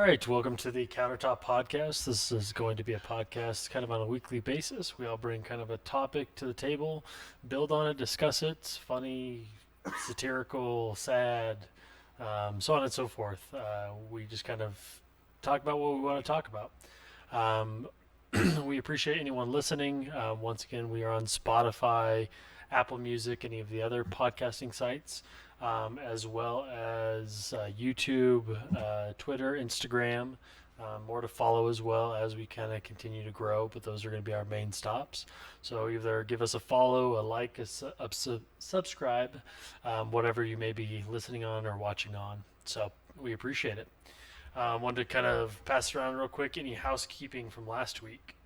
right, welcome to the Countertop podcast. This is going to be a podcast kind of on a weekly basis. We all bring kind of a topic to the table, build on it, discuss it, funny, satirical, sad, so on and so forth. We just kind of talk about what we want to talk about. Um, we appreciate anyone listening. Once again, we are on Spotify, Apple Music, any of the other podcasting sites, as well as YouTube, Twitter, Instagram. More to follow as well as we kind of continue to grow, but those are going to be our main stops. So either give us a follow, a like, subscribe, whatever you may be listening on or watching on. So we appreciate it. Wanted to kind of pass it around real quick. Any housekeeping from last week?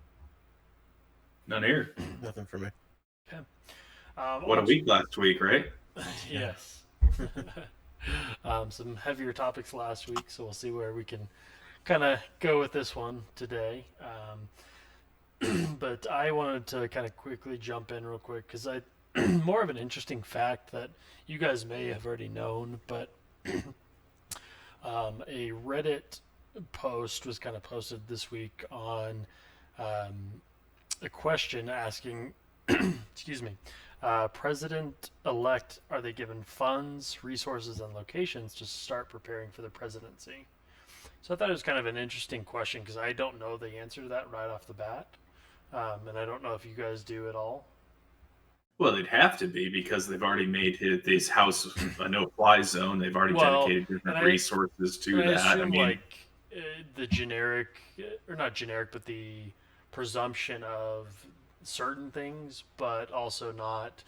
None here. Nothing for me. Okay. What a week last week, right? Yes. Some heavier topics last week, so we'll see where we can kind of go with this one today. But I wanted to kind of quickly jump in real quick because I more of an interesting fact that you guys may have already known, but a Reddit post was kind of posted this week on a question asking, excuse me, President-elect, are they given funds, resources, and locations to start preparing for the presidency? So I thought it was kind of an interesting question because I don't know the answer to that right off the bat, and I don't know if you guys do at all. Well, they'd have to be because they've already made this house a no-fly zone. They've already dedicated different resources to that. I mean, like the generic, or not generic, but the presumption of certain things, but also not,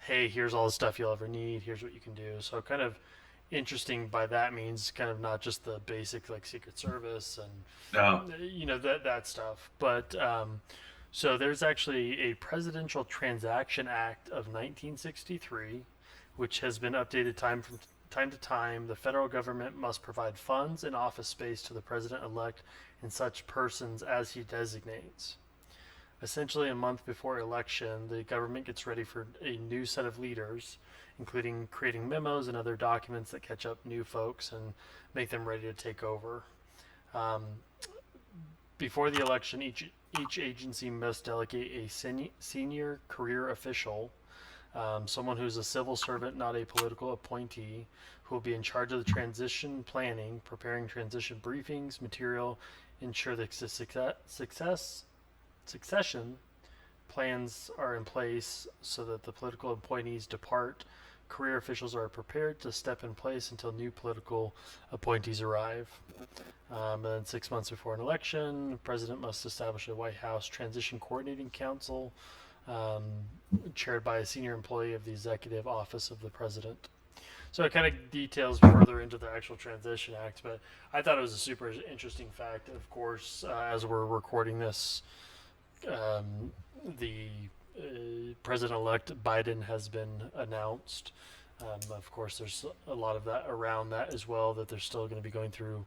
hey, here's all the stuff you'll ever need, here's what you can do. So kind of interesting by that means kind of not just the basic like Secret Service and that stuff, but so there's actually a Presidential Transaction Act of 1963, which has been updated from time to time. The federal government must provide funds and office space to the president-elect and such persons as he designates. Essentially, a month before election, the government gets ready for a new set of leaders, including creating memos and other documents that catch up new folks and make them ready to take over. Before the election, each agency must delegate a senior career official, someone who's a civil servant, not a political appointee, who will be in charge of the transition planning, preparing transition briefings, material, ensure the succession plans are in place so that the political appointees depart. Career officials are prepared to step in place until new political appointees arrive. And then 6 months before an election, the president must establish a White House Transition Coordinating Council, chaired by a senior employee of the Executive Office of the President. So it kind of details further into the actual Transition Act, but I thought it was a super interesting fact. Of course, as we're recording this, the President-elect Biden has been announced. Of course, there's a lot of that around that as well, that they're still going to be going through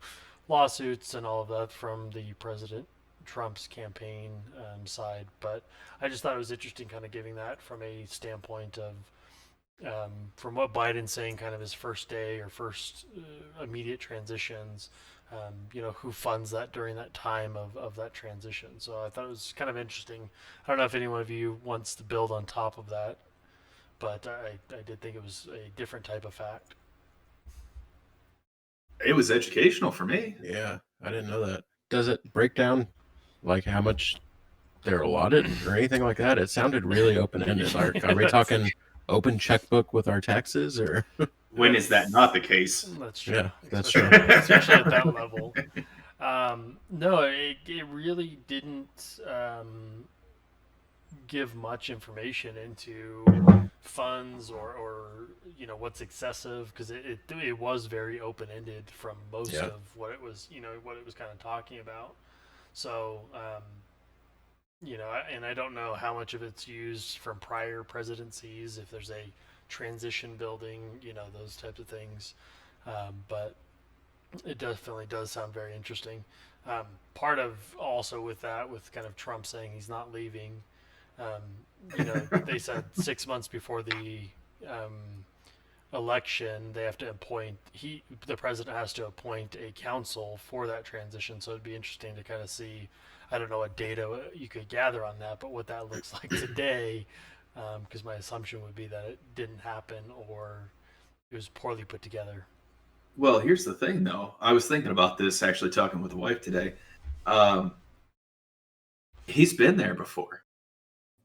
lawsuits and all of that from the President Trump's campaign side. But I just thought it was interesting kind of giving that from a standpoint of from what Biden's saying, kind of his first day or first immediate transitions, who funds that during that time of that transition. So I thought it was kind of interesting. I don't know if any one of you wants to build on top of that, but I did think it was a different type of fact. It was educational for me. Yeah, I didn't know that. Does it break down like how much they're allotted or anything like that? It sounded really open-ended. Are we talking open checkbook with our taxes, or when is that not the case? That's true. Yeah, that's true. Especially at that level. No, it really didn't give much information into funds or what's excessive, because it was very open-ended from most of what it was kind of talking about. So and I don't know how much of it's used from prior presidencies, if there's a transition building, those types of things. But it definitely does sound very interesting. Part of also with that, with kind of Trump saying he's not leaving, they said 6 months before the election, they have to appoint the president has to appoint a council for that transition. So it'd be interesting to kind of see. I don't know what data you could gather on that, but what that looks like today, because my assumption would be that it didn't happen or it was poorly put together. Well, here's the thing, though. I was thinking about this actually talking with the wife today. Um, he's been there before.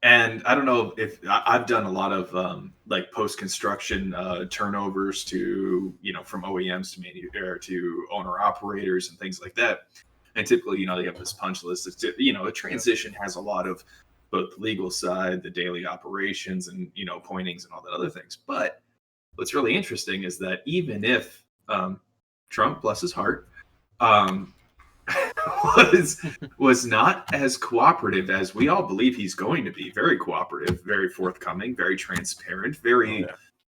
And I don't know if I've done a lot of like post construction turnovers to from OEMs to owner operators and things like that. And typically, they have this punch list. It's, a transition has a lot of both the legal side, the daily operations, and appointings and all that other things. But what's really interesting is that even if Trump, bless his heart, was not as cooperative as we all believe he's going to be. Very cooperative, very forthcoming, very transparent, very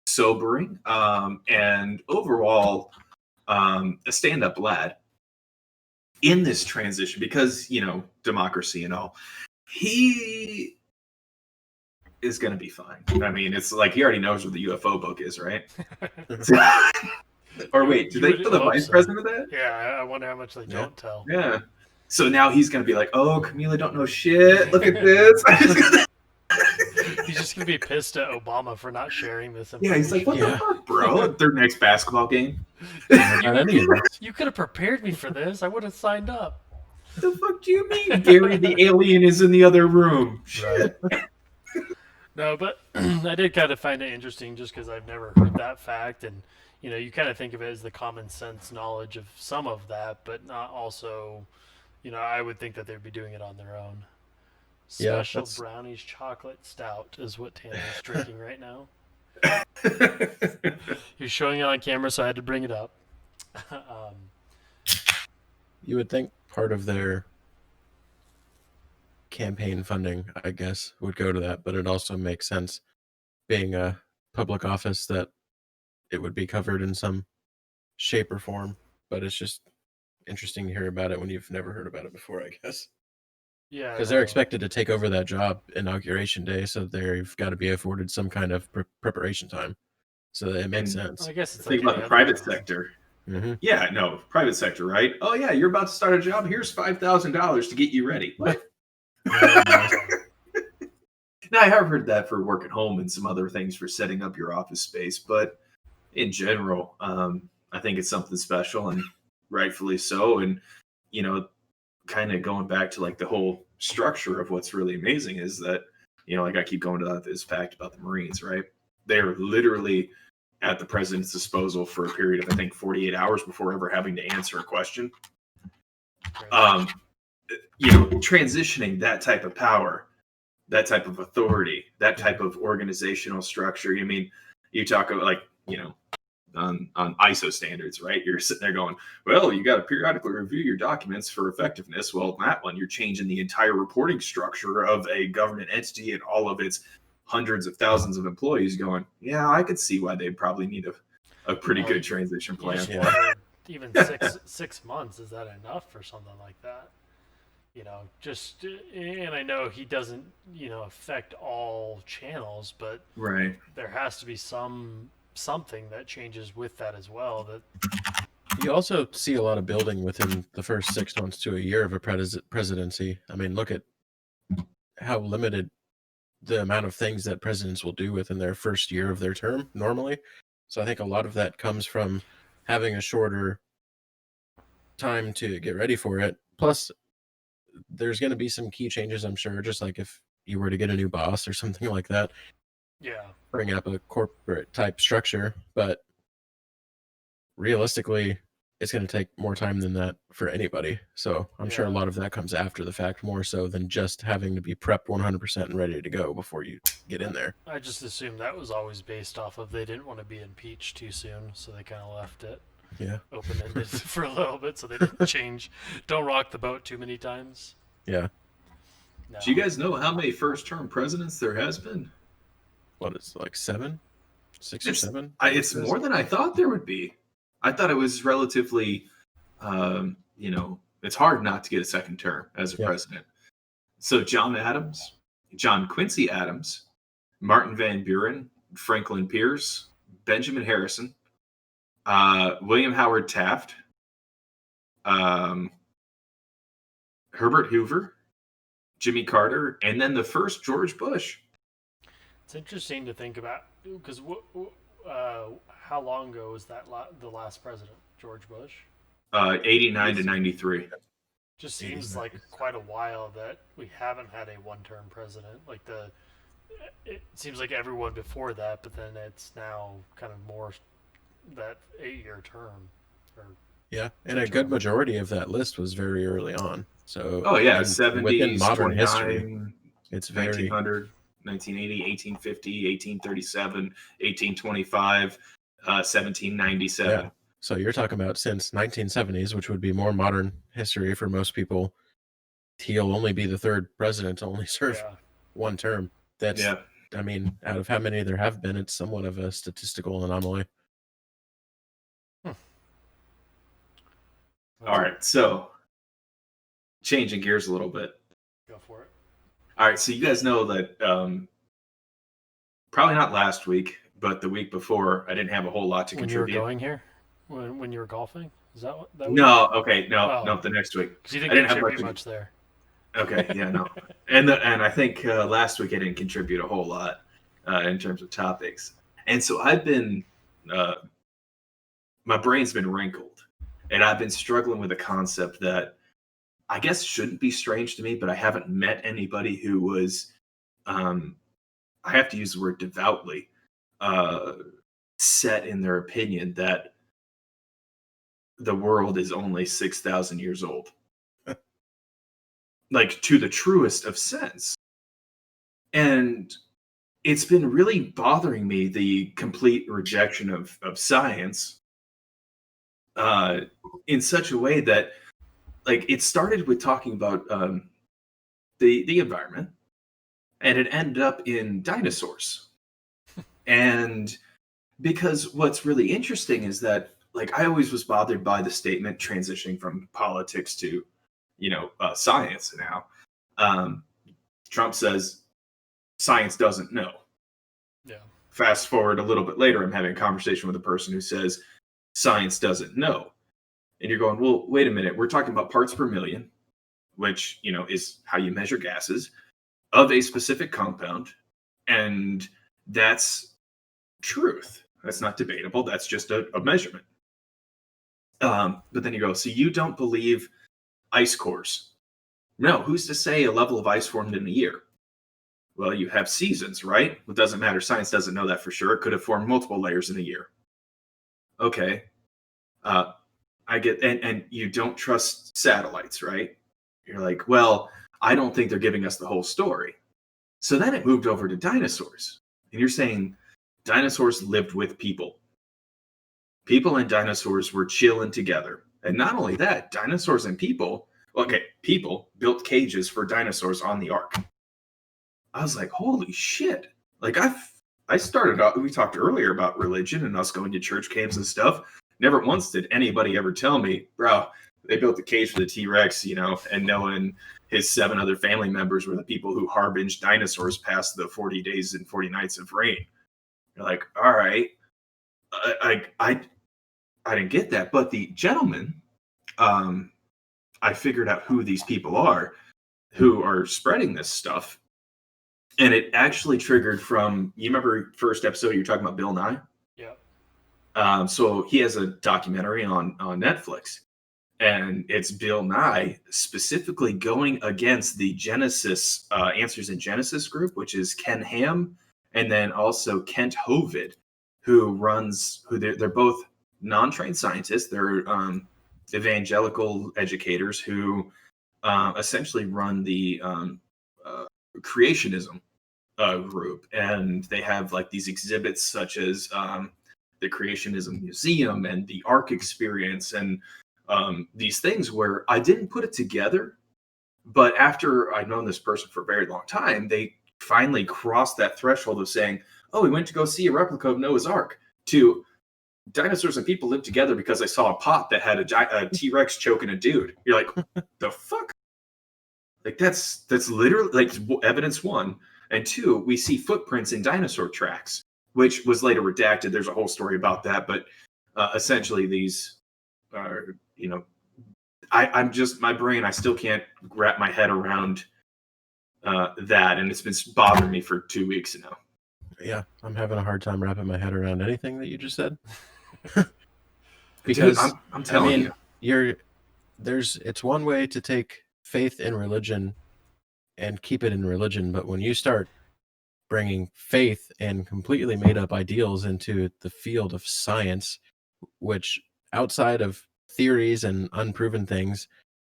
sobering, and overall a stand-up lad in this transition because democracy and all. He is going to be fine. I mean, it's like he already knows what the UFO book is, right? Or wait, do they tell the vice president that? Yeah, I wonder how much they don't tell. Yeah. So now he's going to be like, oh, Camila don't know shit. Look at this. He's just going to be pissed at Obama for not sharing this information. Yeah, he's like, what the fuck, bro? Their next basketball game. You could have prepared me for this. I would have signed up. The fuck do you mean? Gary the alien is in the other room. Shit. No, but I did kind of find it interesting just because I've never heard that fact. And, you kind of think of it as the common sense knowledge of some of that, but not also, I would think that they'd be doing it on their own. Special brownies chocolate stout is what Tanner's drinking right now. You're showing it on camera, so I had to bring it up. You would think part of their campaign funding, I guess, would go to that, but it also makes sense, being a public office, that it would be covered in some shape or form. But it's just interesting to hear about it when you've never heard about it before, I guess. Yeah, because they're expected to take over that job inauguration day, so they've got to be afforded some kind of preparation time. So it makes sense. I guess it's think about the private sector. Mm-hmm. Yeah, no, private sector, right? Oh yeah, you're about to start a job. Here's $5,000 to get you ready. What? Now, I have heard that for work at home and some other things for setting up your office space, but in general, I think it's something special and rightfully so. And, kind of going back to like the whole structure of what's really amazing is that, like I keep going to this fact about the Marines, right? They're literally at the president's disposal for a period of, I think, 48 hours before ever having to answer a question. Transitioning that type of power, that type of authority, that type of organizational structure. I mean, you talk about like, on ISO standards, right? You're sitting there going, well, you got to periodically review your documents for effectiveness. Well, that one, you're changing the entire reporting structure of a government entity and all of its hundreds of thousands of employees going, yeah, I could see why they probably need a pretty good transition plan. Even 6 months, is that enough for something like that? And I know he doesn't, affect all channels, but right, there has to be something that changes with that as well. That you also see a lot of building within the first 6 months to a year of a presidency. I mean, look at how limited the amount of things that presidents will do within their first year of their term normally. So I think a lot of that comes from having a shorter time to get ready for it. Plus, there's going to be some key changes, I'm sure, just like if you were to get a new boss or something like that. Yeah. Bring up a corporate type structure, but realistically, it's going to take more time than that for anybody. So I'm sure a lot of that comes after the fact, more so than just having to be prepped 100% and ready to go before you get in there. I just assumed that was always based off of they didn't want to be impeached too soon, so they kind of left it open-ended for a little bit so they didn't change. Don't rock the boat too many times. Yeah. No. Do you guys know how many first-term presidents there has been? What is it, like 7? 6 or 7? It's more than I thought there would be. I thought it was relatively, it's hard not to get a second term as a president. So John Quincy Adams, Martin Van Buren, Franklin Pierce, Benjamin Harrison, William Howard Taft, Herbert Hoover, Jimmy Carter, and then the first George Bush. It's interesting to think about because how long ago was that the last president, George Bush? 89 to 93. Just seems like quite a while that we haven't had a one-term president. Like it seems like everyone before that, but then it's now kind of more that 8-year term. Yeah, and a good majority of that list was very early on. So, oh yeah, within 70s, modern 29, history, it's 1900, 1980, 1850, 1837, 1825, 1797. Yeah. So you're talking about since 1970s, which would be more modern history for most people. He'll only be the third president to only serve one term. That's, I mean, out of how many there have been, it's somewhat of a statistical anomaly. All right, so changing gears a little bit. Go for it. All right, so you guys know that probably not last week, but the week before, I didn't have a whole lot to contribute. When you were going here? When you were golfing? Is that what that No, okay, no, the next week. Because you didn't contribute much there. Okay, yeah, no. And I think last week I didn't contribute a whole lot in terms of topics. And so I've been, my brain's been wrinkled. And I've been struggling with a concept that I guess shouldn't be strange to me, but I haven't met anybody who was, I have to use the word devoutly, set in their opinion that the world is only 6,000 years old. Like, to the truest of sense. And it's been really bothering me, the complete rejection of science in such a way that, like, it started with talking about the environment, and it ended up in dinosaurs. And because what's really interesting is that, like, I always was bothered by the statement transitioning from politics to, science now. Trump says science doesn't know. Yeah. Fast forward a little bit later, I'm having a conversation with a person who says science doesn't know. And you're going, well, wait a minute. We're talking about parts per million, which, is how you measure gases of a specific compound. And that's truth. That's not debatable. That's just a measurement. But then you go, so you don't believe ice cores? No, who's to say a level of ice formed in a year? Well, you have seasons, right? It doesn't matter. Science doesn't know that for sure. It could have formed multiple layers in a year. Okay. I get, and you don't trust satellites, right? You're like, well, I don't think they're giving us the whole story. So then it moved over to dinosaurs. And you're saying dinosaurs lived with people. People and dinosaurs were chilling together. And not only that, dinosaurs and people built cages for dinosaurs on the ark. I was like, holy shit. Like, I started out, we talked earlier about religion and us going to church camps and stuff. Never once did anybody ever tell me, bro, they built a cage for the T-Rex, and Noah and his 7 other family members were the people who harbinged dinosaurs past the 40 days and 40 nights of rain. You're like, all right. I didn't get that. But the gentleman, I figured out who these people are who are spreading this stuff. And it actually triggered from, you remember first episode you were talking about Bill Nye? Yeah. So he has a documentary on Netflix, and it's Bill Nye specifically going against the Genesis Answers in Genesis group, which is Ken Ham, and then also Kent Hovind, they're both non-trained scientists. They're evangelical educators who essentially run the Creationism group, and they have like these exhibits such as the Creationism Museum and the Ark Experience, and these things where I didn't put it together, but after I'd known this person for a very long time, they finally crossed that threshold of saying, oh, we went to go see a replica of Noah's Ark, to dinosaurs and people lived together because I saw a pot that had a T-Rex choking a dude. You're like, the fuck? Like, that's literally like evidence 1. And 2, we see footprints in dinosaur tracks, which was later redacted. There's a whole story about that, but essentially these are, I'm just, my brain, I still can't wrap my head around that, and it's been bothering me for 2 weeks now. Yeah, I'm having a hard time wrapping my head around anything that you just said. Because Because I'm telling you, it's one way to take faith in religion and keep it in religion, but when you start bringing faith and completely made up ideals into the field of science, which outside of theories and unproven things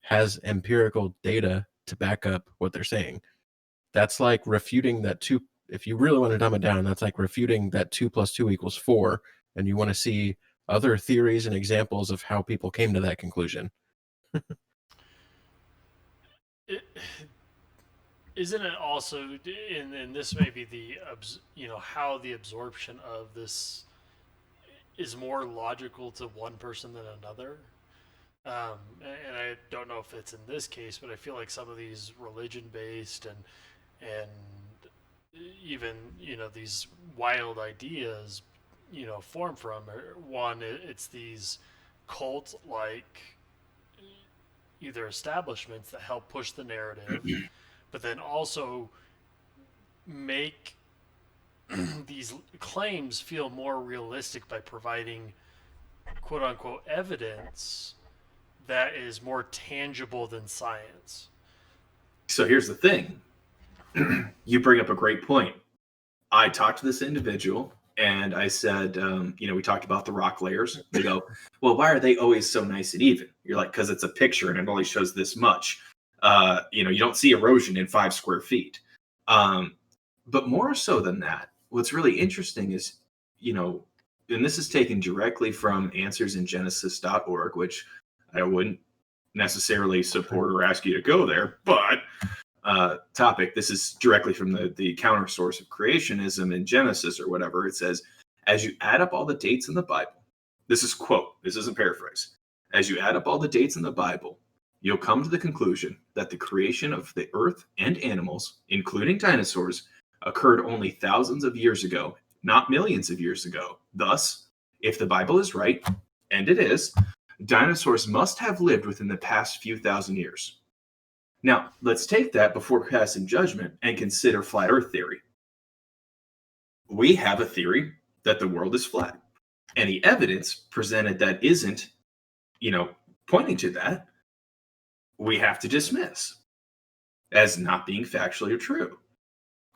has empirical data to back up what they're saying. That's like refuting that if you really want to dumb it down, that's like refuting that 2 + 2 = 4, and you want to see other theories and examples of how people came to that conclusion. Isn't it also, and this may be the how the absorption of this is more logical to one person than another. And I don't know if it's in this case, but I feel like some of these religion based and even these wild ideas form from one, it's these cult like either establishments that help push the narrative, but then also make these claims feel more realistic by providing quote unquote evidence that is more tangible than science. So here's the thing. You bring up a great point. I talked to this individual and I said, we talked about the rock layers. They go, well, why are they always so nice and even? You're like, because it's a picture and it only shows this much. You don't see erosion in 5 square feet. But more so than that, what's really interesting is, and this is taken directly from answersingenesis.org, which I wouldn't necessarily support or ask you to go there, but topic. This is directly from the counter source of creationism in Genesis or whatever. It says, as you add up all the dates in the Bible, this is quote, this isn't paraphrase. As you add up all the dates in the Bible, you'll come to the conclusion that the creation of the earth and animals, including dinosaurs, occurred only thousands of years ago, not millions of years ago. Thus, if the Bible is right, and it is, dinosaurs must have lived within the past few thousand years. Now, let's take that before passing judgment and consider flat earth theory. We have a theory that the world is flat. Any evidence presented that isn't, pointing to that, we have to dismiss as not being factually true.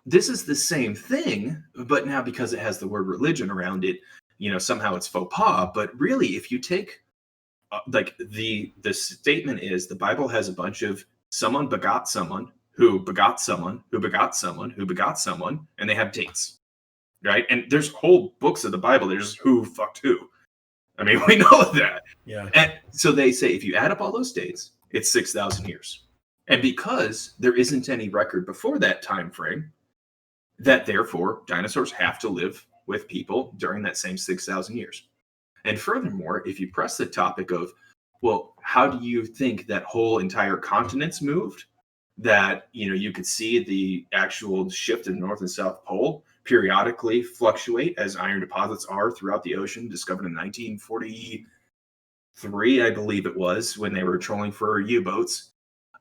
This is the same thing, but now because it has the word religion around it, somehow it's faux pas. But really, if you take, the statement is the Bible has a bunch of someone begot someone, who begot someone, who begot someone, who begot someone, and they have dates, right? And there's whole books of the Bible. There's who fucked who. I mean, we know that. Yeah. And so they say if you add up all those dates, it's 6,000 years. And because there isn't any record before that time frame, that therefore dinosaurs have to live with people during that same 6,000 years. And furthermore, if you press the topic of, well, how do you think that whole entire continents moved? That, you could see the actual shift in the North and South Pole periodically fluctuate as iron deposits are throughout the ocean, discovered in 1943, I believe it was, when they were trolling for U-boats.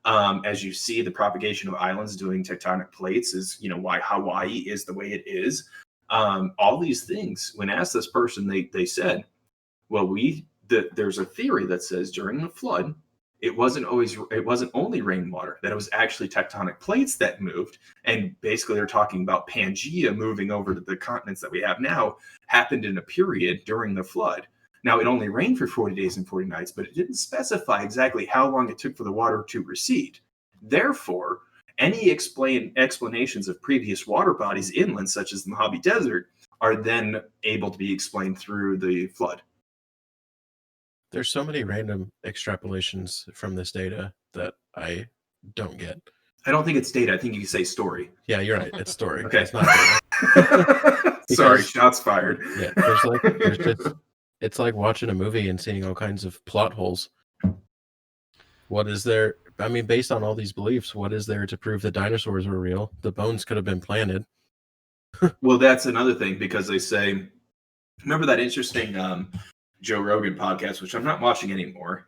As you see the propagation of islands doing tectonic plates is, why Hawaii is the way it is. All these things, when asked this person, they said, well, there's a theory that says during the flood, it wasn't only rainwater, that it was actually tectonic plates that moved. And basically they're talking about Pangea moving over to the continents that we have now happened in a period during the flood. Now, it only rained for 40 days and 40 nights, but it didn't specify exactly how long it took for the water to recede. Therefore, any explanations of previous water bodies inland, such as the Mojave Desert, are then able to be explained through the flood. There's so many random extrapolations from this data that I don't get. I don't think it's data. I think you can say story. Yeah, you're right. It's story. Okay. It's not data. Sorry, shots fired. Yeah, it's like watching a movie and seeing all kinds of plot holes. What is there? I mean, based on all these beliefs, what is there to prove that dinosaurs were real? The bones could have been planted. Well, that's another thing because they say, remember that interesting Joe Rogan podcast, which I'm not watching anymore.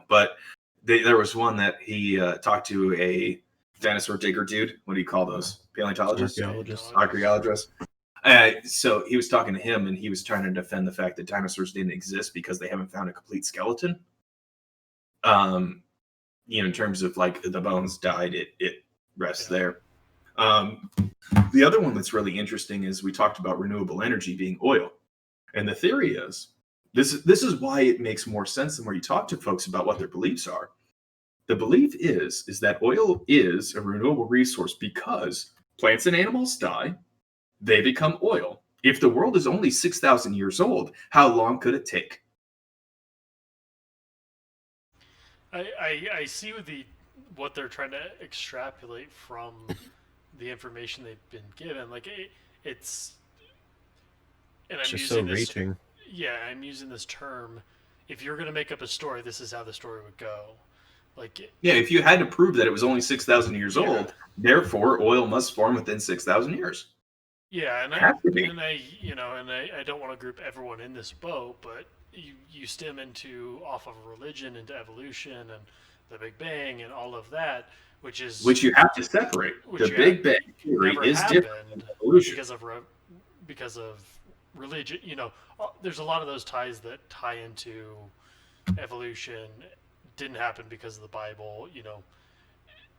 But there was one that he talked to a dinosaur digger dude. What do you call those? Paleontologists? Archaeologists. Archaeologists. So he was talking to him, and he was trying to defend the fact that dinosaurs didn't exist because they haven't found a complete skeleton. In terms of like the bones died, it rests there. The other one that's really interesting is we talked about renewable energy being oil, and the theory is this is why it makes more sense than where you talk to folks about what their beliefs are. The belief is that oil is a renewable resource because plants and animals die, they become oil. If the world is only 6,000 years old, how long could it take? I see what they're trying to extrapolate from the information they've been given. Like it's, and It's I'm just so using this. reaching. Yeah, I'm using this term. If you're gonna make up a story, this is how the story would go. Like, Yeah, if you had to prove that it was only 6,000 years yeah, old, therefore oil must form within 6,000 years. yeah, and Have to be. I don't want to group everyone in this boat, but you stem into off of religion into evolution and the Big Bang and all of that, Which you have to separate. The which Big Bang theory never is different than happened evolution. because of religion. There's a lot of those ties that tie into evolution didn't happen because of the Bible.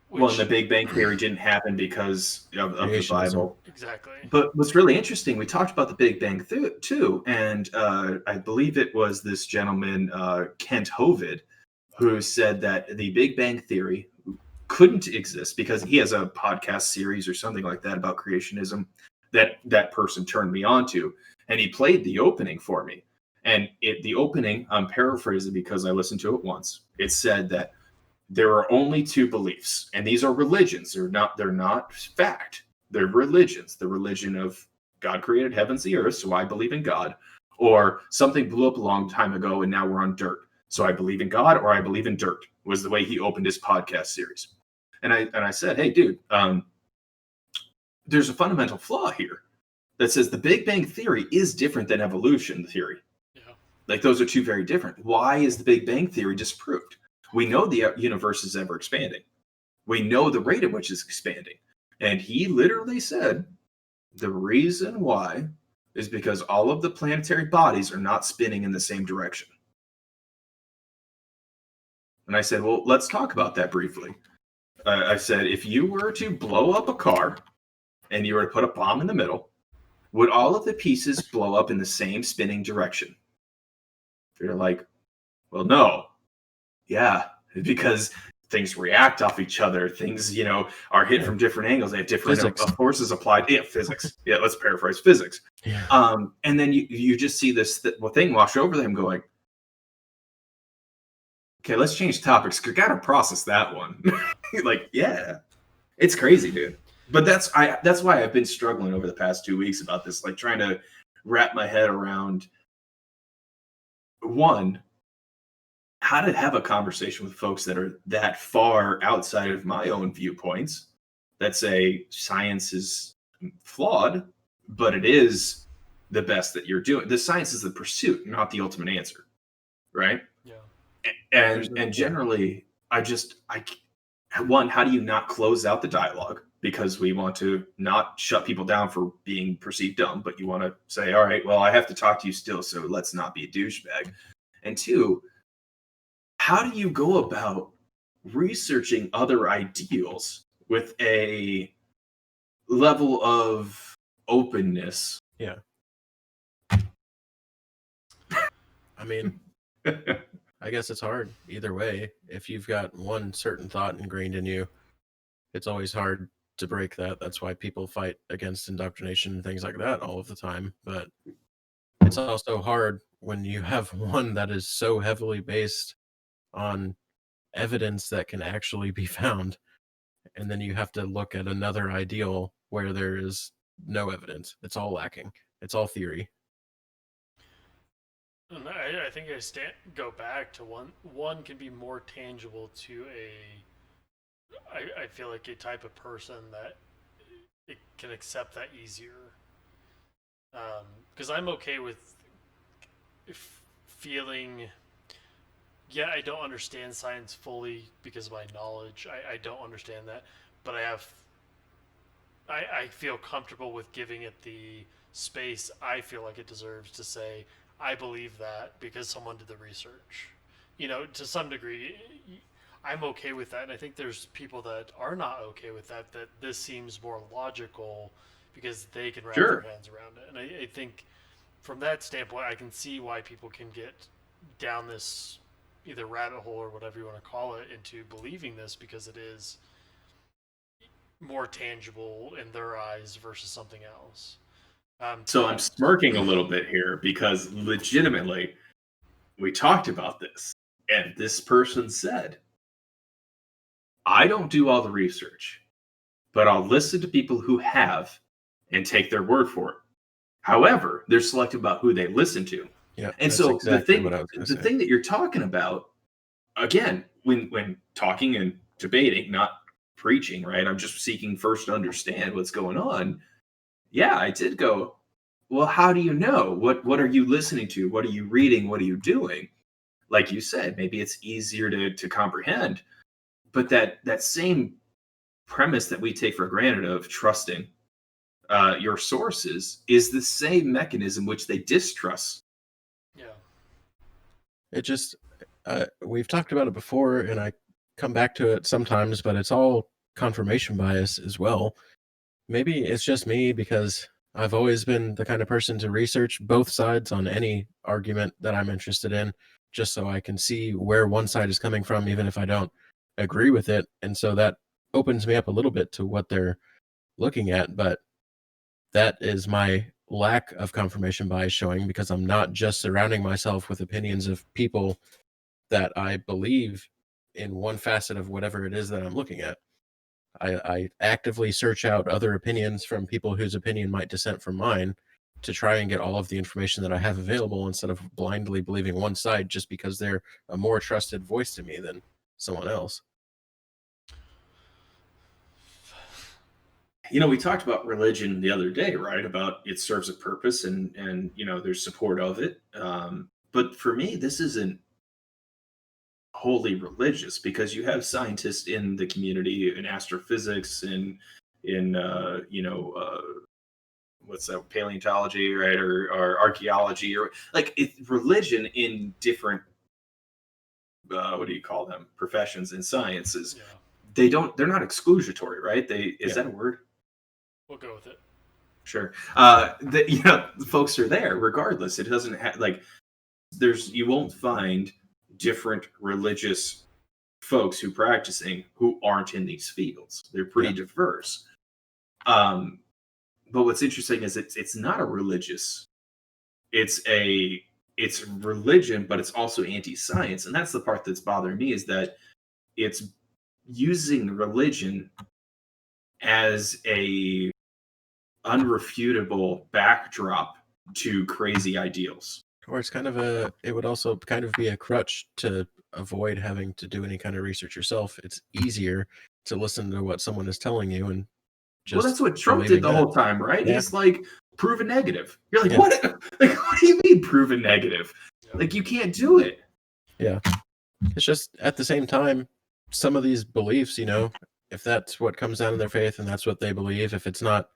Well, and the Which Big Bang theory didn't happen because of the Creationism. Bible. exactly. But what's really interesting, we talked about the Big Bang too, and I believe it was this gentleman, Kent Hovind, who said that the Big Bang theory couldn't exist because he has a podcast series or something like that about creationism that person turned me on to, and he played the opening for me. And the opening, I'm paraphrasing because I listened to it once. It said that there are only two beliefs, and these are religions. They're not fact. They're religions. The religion of God created heavens and the earth, so I believe in God, or something blew up a long time ago and now we're on dirt, so I believe in God, or I believe in dirt. Was the way he opened his podcast series. And I said, hey, dude, there's a fundamental flaw here that says the Big Bang theory is different than evolution theory. Yeah. Like those are two very different. Why is the Big Bang theory disproved? We know the universe is ever expanding. We know the rate at which it's expanding. And he literally said the reason why is because all of the planetary bodies are not spinning in the same direction. And I said, well, let's talk about that briefly. I said, if you were to blow up a car and you were to put a bomb in the middle, would all of the pieces blow up in the same spinning direction? They're like, well, no. Yeah, because things react off each other. Things, are hit from different angles. They have different forces applied. Yeah, physics. Yeah, let's paraphrase physics. Yeah. And then you just see this thing wash over them going, okay, let's change topics. You got to process that one. Like, yeah, it's crazy, dude. But that's why I've been struggling over the past 2 weeks about this, like trying to wrap my head around one, how to have a conversation with folks that are that far outside of my own viewpoints that say science is flawed, but it is the best that you're doing. The science is the pursuit, not the ultimate answer, right? Yeah. And generally, one, how do you not close out the dialogue? Because we want to not shut people down for being perceived dumb, but you want to say, all right, well, I have to talk to you still, so let's not be a douchebag. And two, how do you go about researching other ideals with a level of openness? Yeah. I mean, I guess it's hard either way. If you've got one certain thought ingrained in you, it's always hard to break that. That's why people fight against indoctrination and things like that all of the time. But it's also hard when you have one that is so heavily based on evidence that can actually be found. And then you have to look at another ideal where there is no evidence. It's all lacking. It's all theory. And I think go back to one can be more tangible to I feel like a type of person that it can accept that easier. Because I'm okay with feeling, yeah, I don't understand science fully because of my knowledge. I don't understand that, but I feel comfortable with giving it the space I feel like it deserves to say, I believe that because someone did the research. To some degree, I'm okay with that. And I think there's people that are not okay with that, that this seems more logical because they can wrap their Sure. hands around it. And I think from that standpoint, I can see why people can get down this either rabbit hole or whatever you want to call it into believing this because it is more tangible in their eyes versus something else. So I'm smirking a little bit here because legitimately we talked about this, and this person said, I don't do all the research, but I'll listen to people who have and take their word for it. However, they're selective about who they listen to. Yeah, And that's so the exactly thing what I was going to the say. thing that you're talking about, again, when talking and debating, not preaching, right? I'm just seeking first to understand what's going on. Yeah, I did go, well, how do you know? What are you listening to? What are you reading? What are you doing? Like you said, maybe it's easier to comprehend, but that same premise that we take for granted of trusting your sources is the same mechanism which they distrust. Yeah. It just, we've talked about it before, and I come back to it sometimes, but it's all confirmation bias as well. Maybe it's just me because I've always been the kind of person to research both sides on any argument that I'm interested in, just so I can see where one side is coming from, even if I don't agree with it. And so that opens me up a little bit to what they're looking at. But that is my lack of confirmation bias showing because I'm not just surrounding myself with opinions of people that I believe in one facet of whatever it is that I'm looking at. I actively search out other opinions from people whose opinion might dissent from mine to try and get all of the information that I have available instead of blindly believing one side just because they're a more trusted voice to me than someone else. We talked about religion the other day, right? About it serves a purpose and there's support of it. But for me, this isn't wholly religious because you have scientists in the community in astrophysics and in what's that, paleontology, right, or archaeology, or like religion in different what do you call them, professions and sciences. Yeah. They're not exclusionary, right? Is Yeah. that a word? We'll go with it. Sure. The folks are there regardless. It doesn't have like you won't find different religious folks who practicing who aren't in these fields. They're pretty Yeah. diverse. But what's interesting is it's not a religious. It's religion, but it's also anti-science, and that's the part that's bothering me is that it's using religion as a unrefutable backdrop to crazy ideals. Or it's kind of it would also kind of be a crutch to avoid having to do any kind of research yourself. It's easier to listen to what someone is telling you and Well, that's just what Trump did believing the that. whole time, right? Yeah. He's like, prove a negative. You're like, Yeah. what? Like, what do you mean prove a negative? Yeah. Like, you can't do it. Yeah. It's just at the same time, some of these beliefs, if that's what comes down to their faith and that's what they believe, if it's not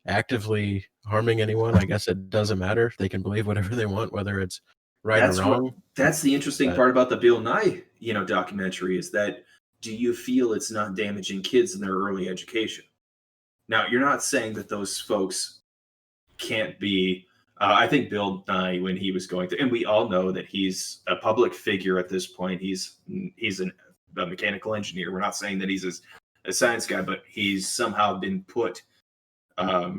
actively harming anyone, I guess it doesn't matter. They can believe whatever they want, whether it's right or wrong. That's the interesting But part about the Bill Nye, documentary is that do you feel it's not damaging kids in their early education? Now, you're not saying that those folks can't be. I think Bill Nye, when he was going through, and we all know that he's a public figure at this point. He's a mechanical engineer. We're not saying that he's a science guy, but he's somehow been put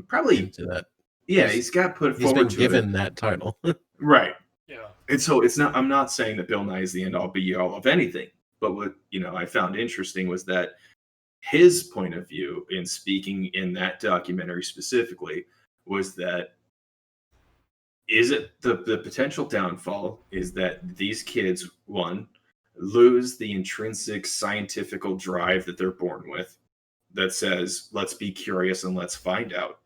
probably. into that, Yeah, he's got put he's forward been to it. given that title. Right. Yeah. And so it's not. I'm not saying that Bill Nye is the end all be all of anything. But what I found interesting was that his point of view in speaking in that documentary specifically was that is it the potential downfall is that these kids, one, lose the intrinsic scientific drive that they're born with. that says, let's be curious and let's find out,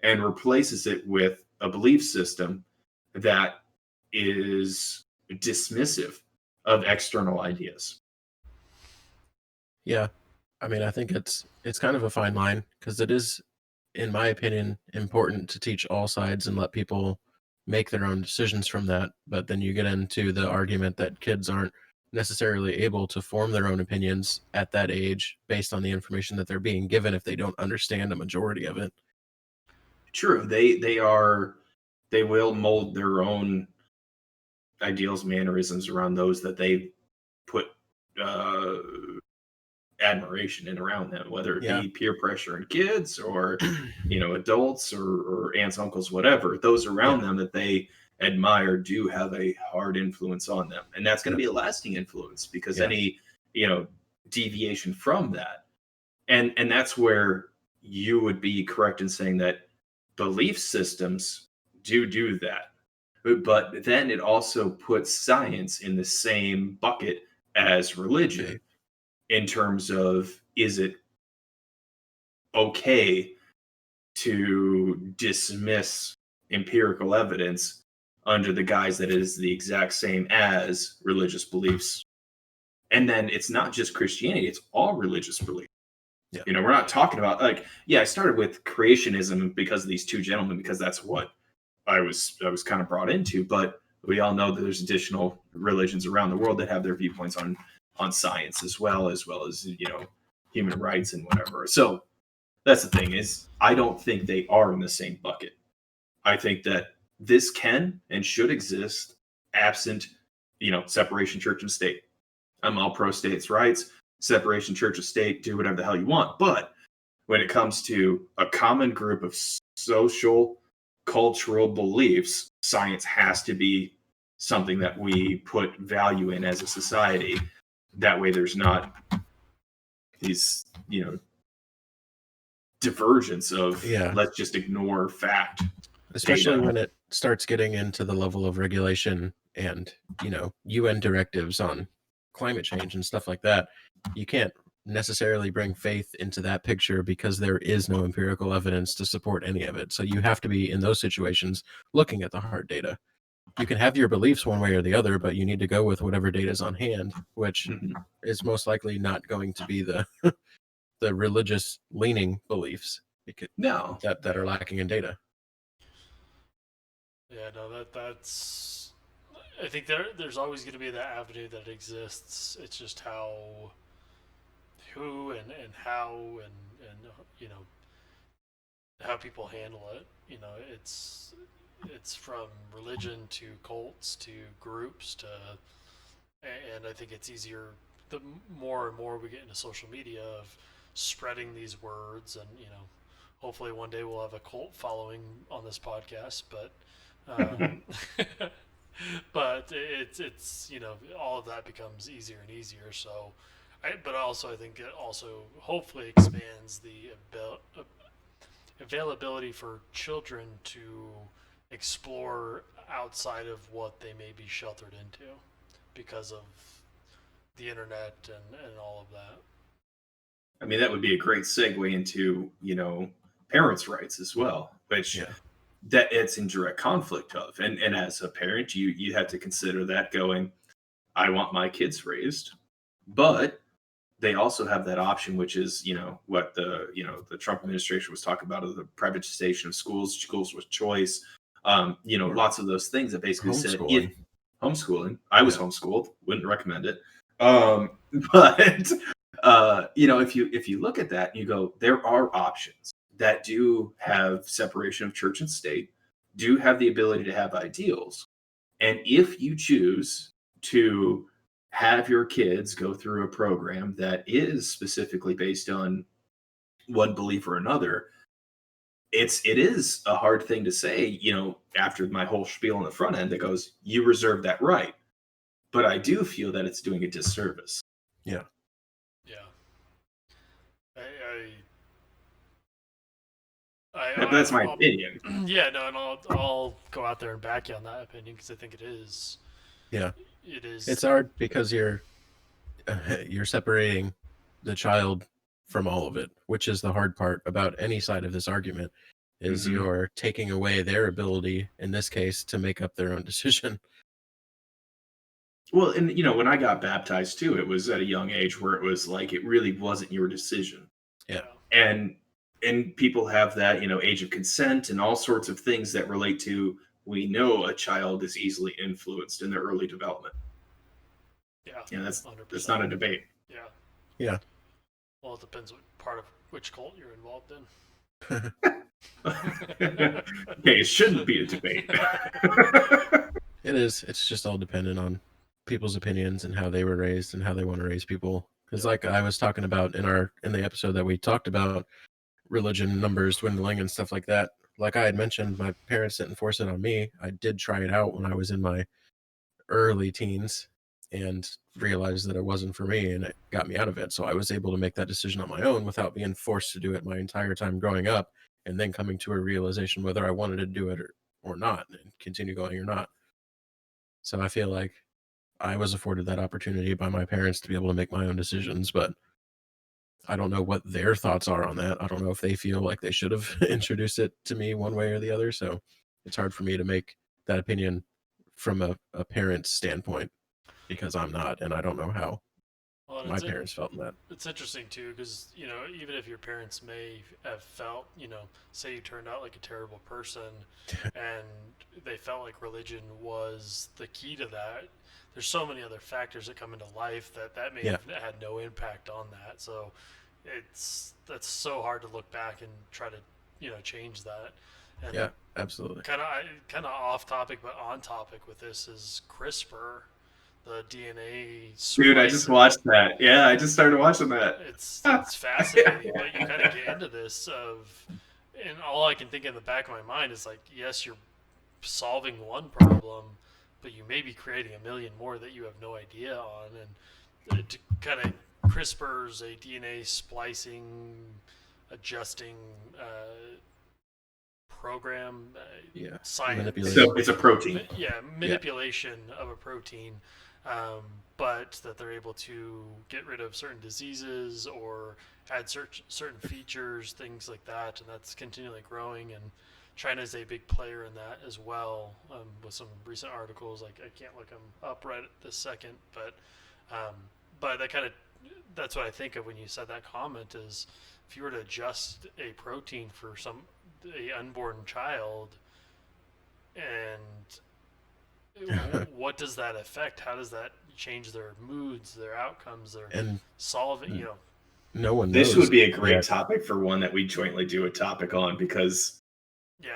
and replaces it with a belief system that is dismissive of external ideas. Yeah. I mean, I think it's kind of a fine line because it is, in my opinion, important to teach all sides and let people make their own decisions from that. But then you get into the argument that kids aren't necessarily able to form their own opinions at that age based on the information that they're being given if they don't understand a majority of it. True, they will mold their own ideals, mannerisms around those that they put uh, admiration in around them, whether it Yeah. be peer pressure in kids or adults or aunts, uncles, whatever. Those around Yeah. them that they admire do have a hard influence on them, and that's going to Yep. be a lasting influence because Yeah. any deviation from that, and that's where you would be correct in saying that belief systems do that. But then it also puts science in the same bucket as religion Faith. in terms of, is it okay to dismiss empirical evidence under the guise that it is the exact same as religious beliefs? And then it's not just Christianity, it's all religious beliefs. Yeah. We're not talking about, like, yeah, I started with creationism because of these two gentlemen, because that's what I was kind of brought into. But we all know that there's additional religions around the world that have their viewpoints on science as well as human rights and whatever. So that's the thing, is I don't think they are in the same bucket. I think that this can and should exist absent separation church and state. I'm all pro states' rights, separation church and state, do whatever the hell you want. But when it comes to a common group of social, cultural beliefs, science has to be something that we put value in as a society. That way there's not these, divergence of, Yeah. let's just ignore fact. Especially Data. when it starts getting into the level of regulation and, UN directives on climate change and stuff like that. You can't necessarily bring faith into that picture because there is no empirical evidence to support any of it. So you have to be, in those situations, looking at the hard data. You can have your beliefs one way or the other, but you need to go with whatever data is on hand, which Mhm. is most likely not going to be the the religious leaning beliefs No. that are lacking in data. Yeah, no, that's. I think there's always going to be that avenue that exists. It's just who, and how, and how people handle it. It's from religion to cults to groups to, and I think it's easier the more and more we get into social media of spreading these words, and hopefully one day we'll have a cult following on this podcast, but but it's all of that becomes easier and easier. So but also I think it also hopefully expands the availability for children to explore outside of what they may be sheltered into because of the internet and all of that. I mean, that would be a great segue into, parents' rights as well, which Yeah. that it's in direct conflict of. And as a parent, you have to consider that going, I want my kids raised, but they also have that option, which is, what the Trump administration was talking about, of the privatization of schools with choice, lots of those things that basically said, if Homeschooling. homeschooling, I was Yeah. homeschooled, wouldn't recommend it. But if you look at that, you go, there are options that do have separation of church and state, do have the ability to have ideals. And if you choose to have your kids go through a program that is specifically based on one belief or another, it is a hard thing to say, after my whole spiel on the front end that goes, you reserve that right. But I do feel that it's doing a disservice. Yeah. Yeah. That's my I'll opinion. yeah, no, and I'll go out there and back you on that opinion because I think Yeah. it is It's hard because you're you're separating the child from all of it, which is the hard part about any side of this argument, is Mhm. you're taking away their ability, in this case, to make up their own decision. Well, and when I got baptized too, it was at a young age where it was like it really wasn't your decision. Yeah. And people have that, age of consent and all sorts of things that relate to, we know a child is easily influenced in their early development. Yeah. That's 100%. not a debate. Yeah. Yeah. Well, it depends what part of which cult you're involved in. Okay, it shouldn't be a debate. It is. It's just all dependent on people's opinions and how they were raised and how they want to raise people. Because, like I was talking about in the episode that we talked about religion numbers dwindling and stuff like that. Like I had mentioned, my parents didn't force it on me. I did try it out when I was in my early teens and realized that it wasn't for me, and it got me out of it. So I was able to make that decision on my own without being forced to do it my entire time growing up, and then coming to a realization whether I wanted to do it or not, and continue going or not. So I feel like I was afforded that opportunity by my parents to be able to make my own decisions, but I don't know what their thoughts are on that. I don't know if they feel like they should have introduced it to me one way or the other. So it's hard for me to make that opinion from a parent's standpoint because I'm not, and I don't know how my parents felt in that. It's interesting too, because even if your parents may have felt, say you turned out like a terrible person, and they felt like religion was the key to that. There's so many other factors that come into life that may have had no impact on that. So that's so hard to look back and try to change that. And yeah, absolutely. Kind of off topic, but on topic with this is CRISPR, the DNA splicing. Dude, I just watched that. Yeah, I just started watching that. It's fascinating, but you kind of get into this and all I can think in the back of my mind is like, yes, you're solving one problem, but you may be creating a million more that you have no idea on, and it kind of CRISPR's a DNA splicing, adjusting program. Science. So it's a protein. Manipulation of a protein. But that they're able to get rid of certain diseases or add certain features, things like that, and that's continually growing. And China is a big player in that as well, with some recent articles. Like I can't look them up right this second, but that's what I think of when you said that comment is if you were to adjust a protein for a unborn child, and what does that affect? How does that change their moods, their outcomes, their solving? No one knows. This would be a great topic for one that we jointly do a topic on, because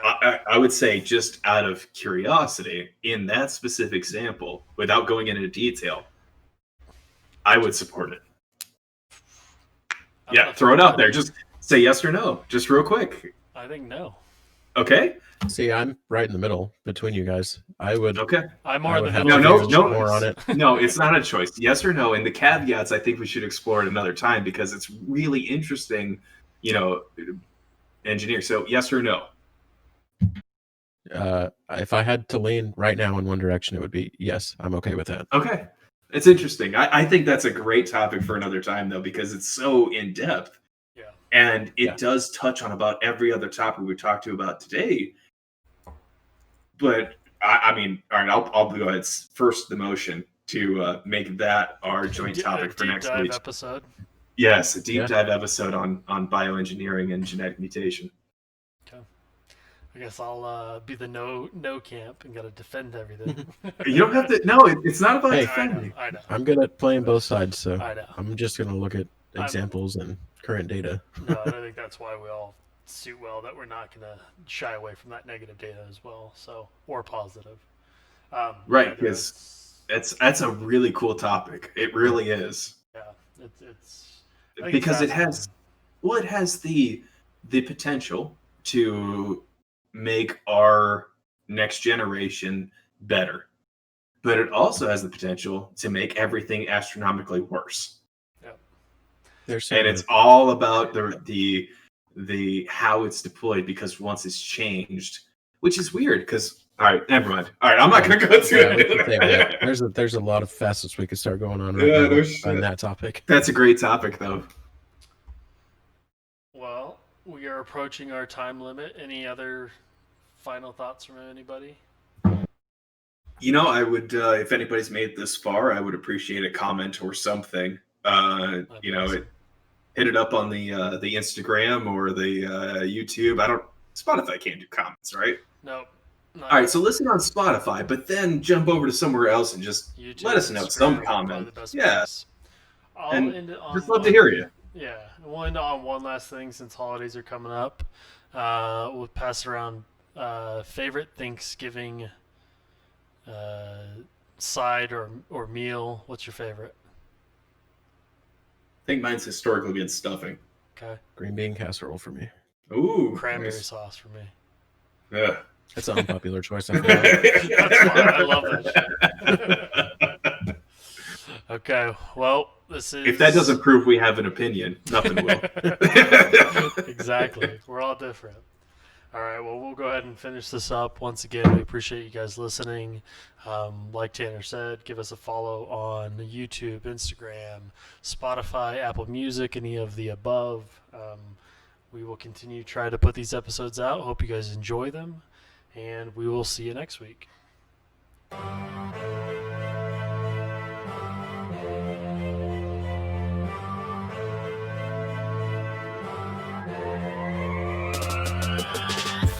I would say, just out of curiosity, in that specific example, without going into detail, I would support it. Yeah, throw it out there. Just say yes or no, just real quick. I think no. Okay. See, I'm right in the middle between you guys. I would. Okay. I'm more than no more on it. No, it's not a choice. Yes or no, and the caveats I think we should explore at another time because it's really interesting. Engineer. So yes or no. If I had to lean right now in one direction, it would be yes. I'm okay with that. Okay. It's interesting. I think that's a great topic for another time, though, because it's so in depth. Yeah. And it does touch on about every other topic we talked to about today. But I mean, all right, I'll go ahead. First, the motion to make that our joint topic for next week. Episode. Yes, a deep dive episode on bioengineering and genetic mutation. Okay. I guess I'll be the no camp and gotta defend everything. You don't have to. No, it's not about defending. I know. I'm good at playing both sides, so I know. I'm just gonna look at examples and current data. No, I think that's why we all suit well, that we're not gonna shy away from that negative data as well. So, or positive. Right, because that's a really cool topic. It really is. Yeah, it's because it has the potential to make our next generation better, but it also has the potential to make everything astronomically worse. Yeah, and it's all about the how it's deployed, because once it's changed, which is weird because all right, never mind. All right, I'm not going to go through it. There's a lot of facets we could start going on right now on that topic. That's a great topic, though. are approaching our time limit. Any other final thoughts from anybody? I would, if anybody's made it this far, I would appreciate a comment or something. That'd be awesome. Hit it up on the Instagram or the YouTube. Spotify can't do comments, right? Nope. All right, so listen on Spotify, but then jump over to somewhere else and just YouTube, let us know Instagram, some probably comment. the best Yeah, place. I'll and end it on just love to hear you. Yeah, we'll end on one last thing since holidays are coming up. We'll pass it around. Favorite Thanksgiving side or meal? What's your favorite? I think mine's historically been stuffing. Okay. Green bean casserole for me. Ooh, Cranberry nice. sauce for me. Yeah. That's an unpopular choice. I feel like. That's fine. I love that shit. Okay. Well, this is. If that doesn't prove we have an opinion, nothing will. Exactly. We're all different. All right. Well, we'll go ahead and finish this up. Once again, we appreciate you guys listening. Like Tanner said, give us a follow on YouTube, Instagram, Spotify, Apple Music, any of the above. We will continue to try to put these episodes out. Hope you guys enjoy them, and we will see you next week.